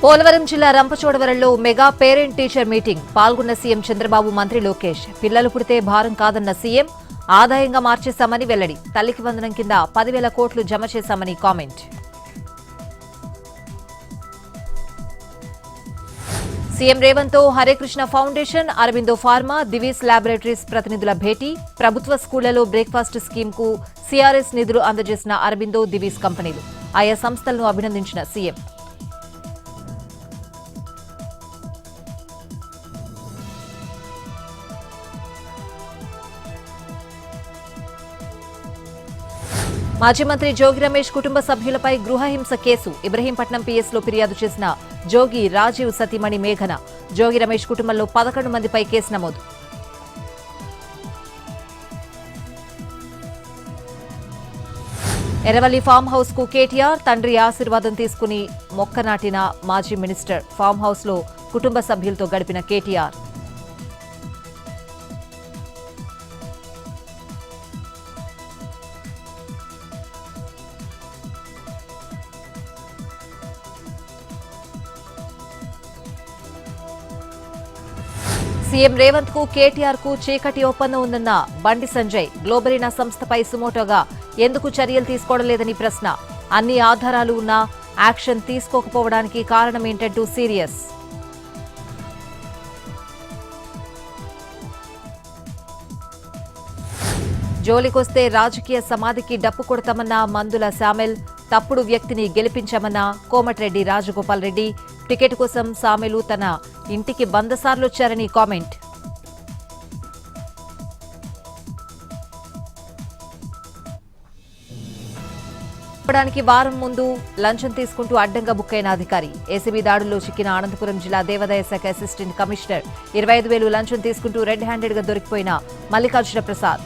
పోలవరం జిల్లా రంపచోడవరంలో mega parent teacher meeting పాల్గొన్న CM Chandrababu, మంత్రి లోకేష్. పిల్లలు పుడితే భారం కాదన్న సీఎం, ఆదాయంగా మార్చేశామని వెల్లడి. తల్లికి వందనం కింద 10,000 కోట్లు జమ చేశామని కామెంట్. సీఎం రేవంత్ తో Hare Krishna foundation, Aurobindo pharma, Divi's laboratories ప్రతినిధుల భేటీ. ప్రభుత్వ స్కూళ్లలో బ్రేక్ఫాస్ట్ స్కీమ్ కు సీఆర్ఎస్ నిధులు అందజేసిన అరబిందో, దివీస్ కంపెనీలు. ఆయా సంస్థలను అభినందించిన సీఎం. మాజీ మంత్రి జోగి రమేష్ కుటుంబ సభ్యులపై గృహహింస కేసు. ఇబ్రహీంపట్నం పీఎస్లో ఫిర్యాదు చేసిన జోగి రాజీవ్ సతీమణి మేఘన. జోగి రమేష్ కుటుంబంలో 11 మందిపై కేసు నమోదు. ఎర్రవల్లి ఫామ్ హౌస్ కు కేటీఆర్ తండ్రి ఆశీర్వాదం తీసుకుని మొక్క నాటిన మాజీ మినిస్టర్. ఫామ్ హౌస్ లో కుటుంబ సభ్యులతో గడిపిన కేటీఆర్. సీఎం రేవంత్ కు కేటీఆర్ కు చీకటి ఒప్పందం ఉందన్న బండి సంజయ్. గ్లోబరీనా సంస్థపై సుమోటోగా ఎందుకు చర్యలు తీసుకోవడం లేదని ప్రశ్న. అన్ని ఆధారాలు ఉన్నా యాక్షన్ తీసుకోకపోవడానికి కారణం ఏంటంటూ సీరియస్. జోలికొస్తే రాజకీయ సమాధికి డప్పు కొడతామన్న మందుల సామెల్. తప్పుడు వ్యక్తిని గెలిపించామన్న కోమటిరెడ్డి రాజగోపాల్ రెడ్డి. టికెట్ కోసం సామెలు తన ఇంటికి 100 సార్లు వచ్చారని కామెంట్. చెప్పడానికి వారం ముందు లంచం తీసుకుంటూ అడ్డంగా బుక్ అయిన అధికారి. ఏసీబీ దాడుల్లో చిక్కిన అనంతపురం జిల్లా దేవాదాయ శాఖ అసిస్టెంట్ కమిషనర్. 25,000 లంచం తీసుకుంటూ రెడ్ హ్యాండెడ్ గా దొరికిపోయిన మల్లికార్జున ప్రసాద్.